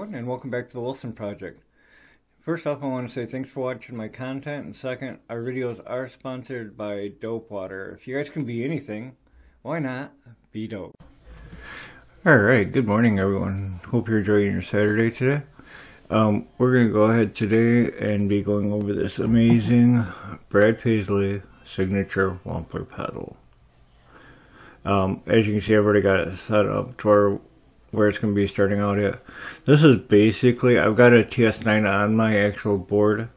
everyone, and welcome back to the Wilson Project. First off, I want to say thanks for watching my content, and second, our videos are sponsored by Dope Water. If you guys can be anything, why not be dope? Alright, good morning everyone. Hope you're enjoying your Saturday today. We're going to go ahead today and be going over this amazing Brad Paisley signature Wampler pedal. As you can see, I've already got it set up to where it's going to be starting out at. This is basically, I've got a TS9 on my actual board.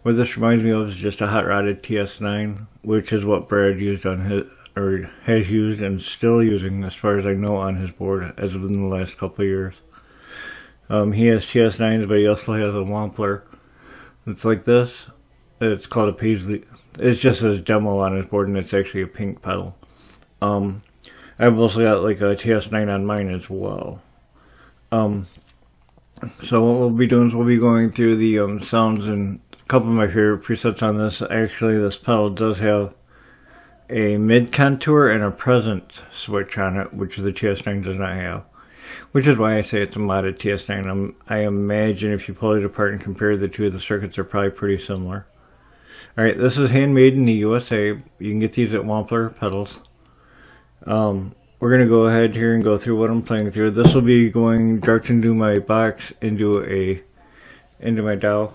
What this reminds me of is just a hot rodded TS9, which is what Brad used on his, or has used and still using as far as I know on his board as of in the last couple of years. He has TS9s, but he also has a Wampler. It's like this. It's called a Paisley. It's just his demo on his board, and it's actually a pink pedal. I've also got like a TS9 on mine as well. So what we'll be doing is we'll be going through the sounds and a couple of my favorite presets on this. Actually, this pedal does have a mid contour and a present switch on it, which the TS9 does not have. Which is why I say it's a modded TS9. I imagine if you pull it apart and compare the two, the circuits are probably pretty similar. Alright, this is handmade in the USA. You can get these at Wampler pedals. We're going to go ahead here and go through what I'm playing through. This will be going direct into my box, into my DAW.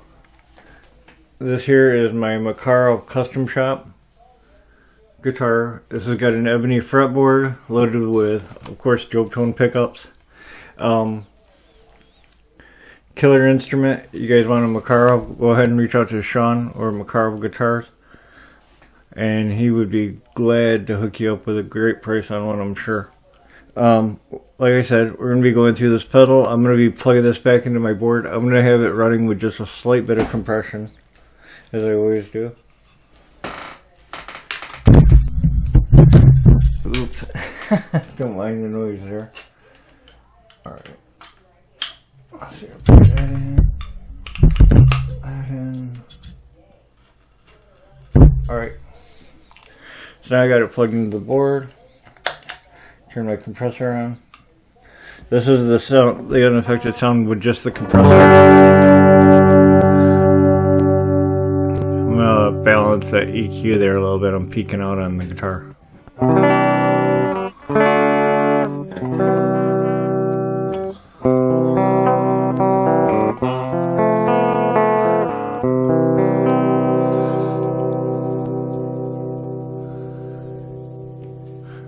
This here is my Makarov Custom Shop guitar. This has got an ebony fretboard loaded with, of course, joke tone pickups. Killer instrument. You guys want a Makarov? Go ahead and reach out to Sean or Makarov Guitars, and he would be glad to hook you up with a great price on one, I'm sure. Like I said, we're going to be going through this pedal. I'm going to be plugging this back into my board. I'm going to have it running with just a slight bit of compression, as I always do. Oops. Don't mind the noise there. Alright. Let's see, I'll put that in. That in. Alright. So now I got it plugged into the board. Turn my compressor on. This is the sound, the unaffected sound with just the compressor. I'm gonna balance that EQ there a little bit. I'm peeking out on the guitar.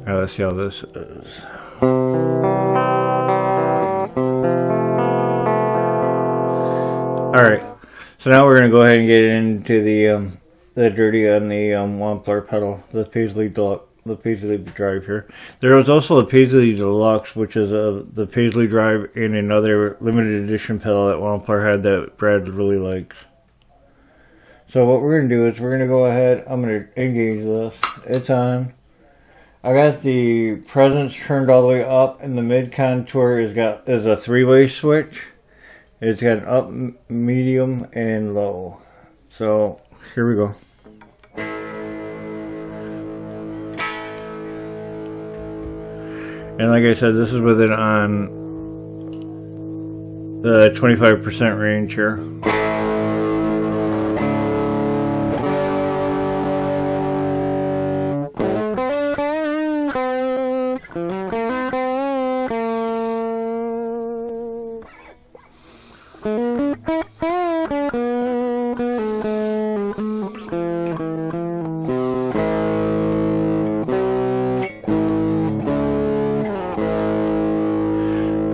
Alright, let's see how this is. Alright, so now we're going to go ahead and get into the dirty on the Wampler pedal, the Paisley Drive here. There was also a Paisley Deluxe, which is the Paisley Drive and another limited edition pedal that Wampler had that Brad really likes. So what we're going to do is we're going to go ahead, I'm going to engage this. It's on. I got the presence turned all the way up, and the mid contour is a three-way switch. It's got an up, medium, and low. So here we go. And like I said, this is with it on the 25% range here.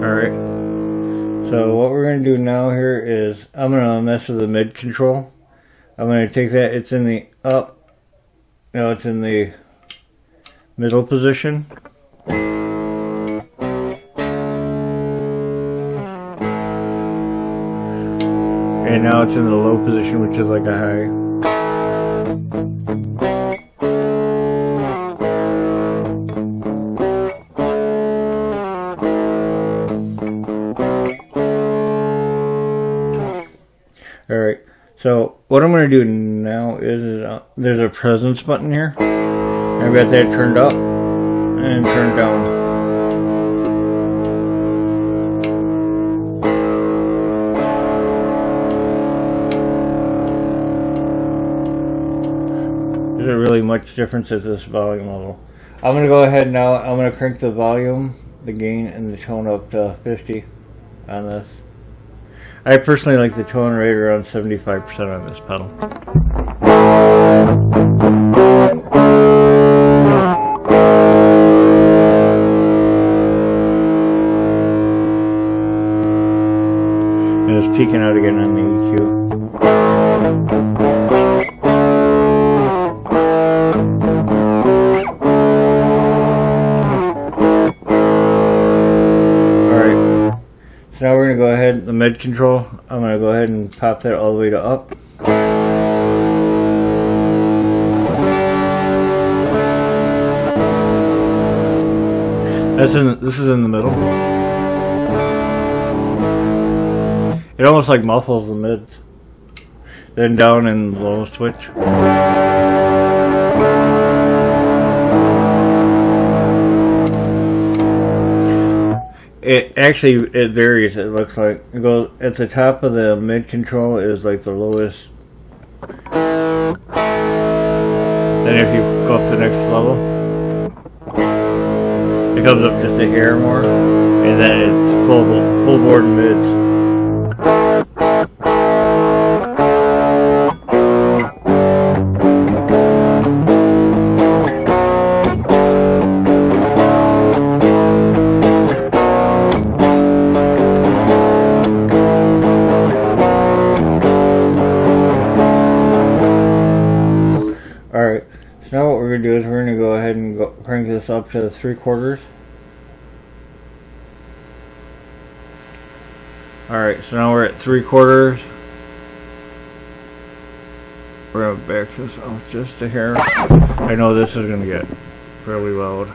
Alright, so what we're going to do now here is I'm going to mess with the mid control. I'm going to take that, it's in the up, now it's in the middle position. And now it's in the low position, which is like a high. Alright, so what I'm going to do now is there's a presence button here. I've got that turned up and turned down. really much difference at this volume level. I'm going to go ahead now. I'm going to crank the volume, the gain, and the tone up to 50 on this. I personally like the tone right around 75% on this pedal. And it's peaking out again on the EQ. So now we're going to go ahead, the mid control, I'm going to go ahead and pop that all the way to up. This is in the middle. It almost like muffles the mids. Then down and low switch. It varies. It looks like it goes at the top of the mid control is like the lowest. Then if you go up the next level, it comes up just a hair more, and then it's full board mids. Alright, so now what we're going to do is we're going to go ahead and crank this up to the 3/4. Alright, so now we're at 3/4. We're going to back this up just a hair. I know this is going to get fairly loud.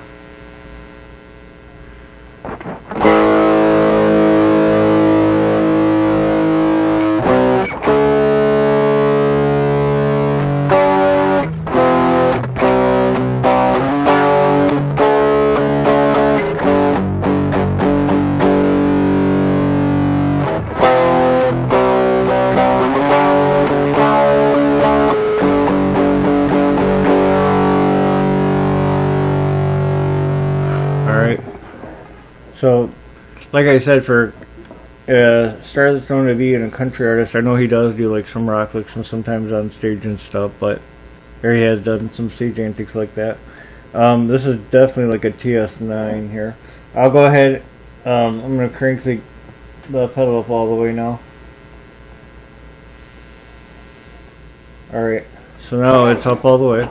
So, like I said, for Star that's known to be a country artist, I know he does do like some rock licks and sometimes on stage and stuff, but or he has done some stage antics like that. This is definitely like a TS9 here. I'll go ahead. I'm gonna crank the pedal up all the way now. All right. So now it's up all the way.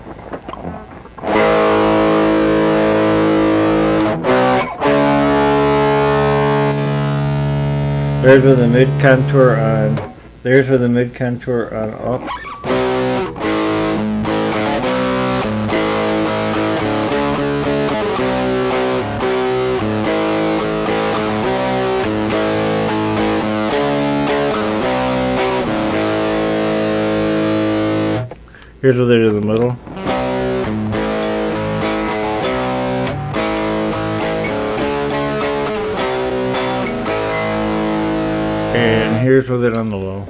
There's where the mid contour on. There's where the mid contour on up. Here's where they're in the middle. And here's with it on the low.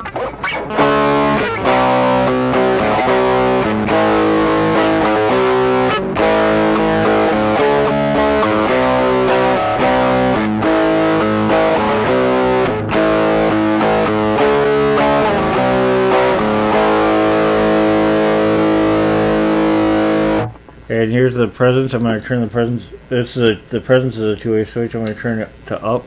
And here's the presence. I'm going to turn the presence. The presence is a two-way switch. I'm going to turn it to up.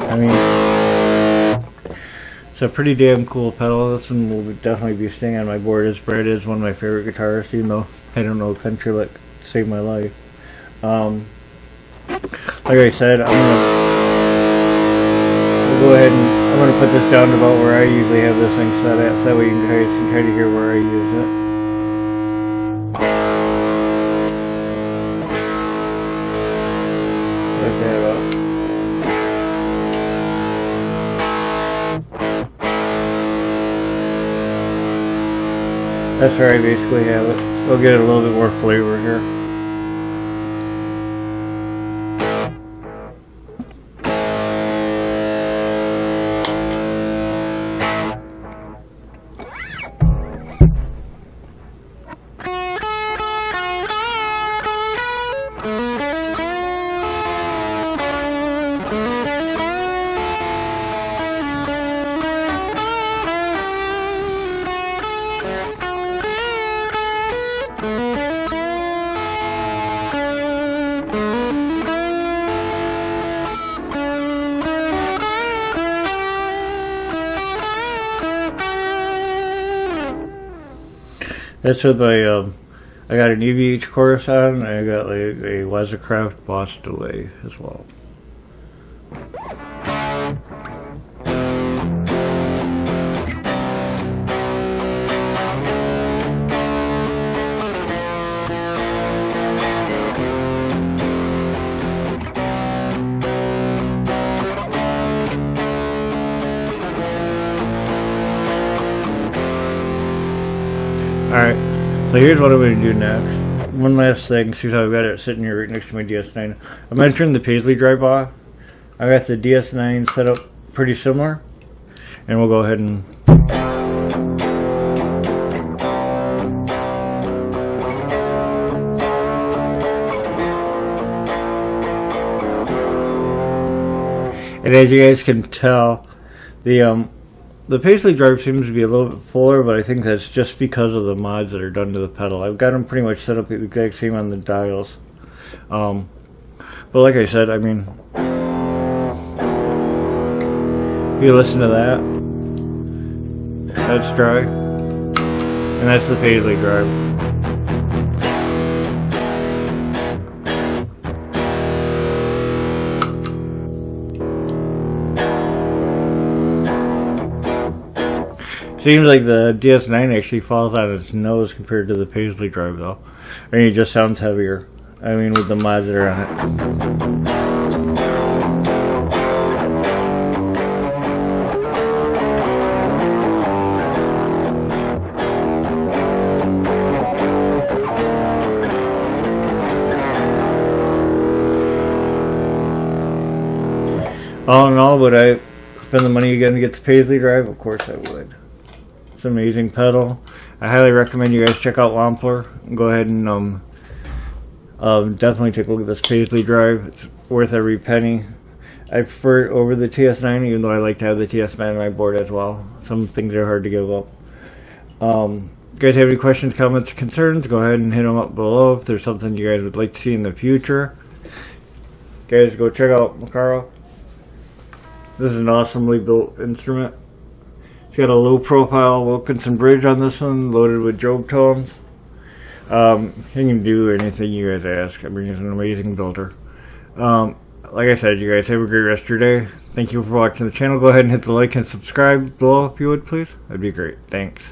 I mean, it's a pretty damn cool pedal. This one will definitely be staying on my board. Brad is one of my favorite guitarists, even though I don't know country lick to save my life. Like I said, we'll go ahead and I'm going to put this down to about where I usually have this thing set at, so that way you can try to hear where I use it. Check that out. That's where I basically have it. We'll get a little bit more flavor here. That's with my, I got an EVH chorus on, and I got like a Weathercraft Boss delay as well. Alright, so here's what I'm going to do next. One last thing, see how I've got it sitting here right next to my DS9. I'm going to turn the Paisley drive off. I got the DS9 set up pretty similar. And we'll go ahead and... And as you guys can tell, the Paisley drive seems to be a little bit fuller, but I think that's just because of the mods that are done to the pedal. I've got them pretty much set up the exact same on the dials. But like I said, I mean, you listen to that. That's dry. And that's the Paisley drive. Seems like the DS9 actually falls on its nose compared to the Paisley drive though. I mean, it just sounds heavier. I mean, with the mods that are on it. All in all, would I spend the money again to get the Paisley drive? Of course I would. It's an amazing pedal. I highly recommend you guys check out Wampler. Go ahead and definitely take a look at this Paisley drive. It's worth every penny. I prefer it over the TS9, even though I like to have the TS9 on my board as well. Some things are hard to give up. You guys have any questions, comments, or concerns? Go ahead and hit them up below if there's something you guys would like to see in the future. Guys, go check out Macaro. This is an awesomely built instrument. It's got a low profile Wilkinson bridge on this one, loaded with Job tones. He can do anything you guys ask. I mean, he's an amazing builder. Like I said, you guys have a great rest of your day. Thank you for watching the channel. Go ahead and hit the like and subscribe below if you would, please. That'd be great. Thanks.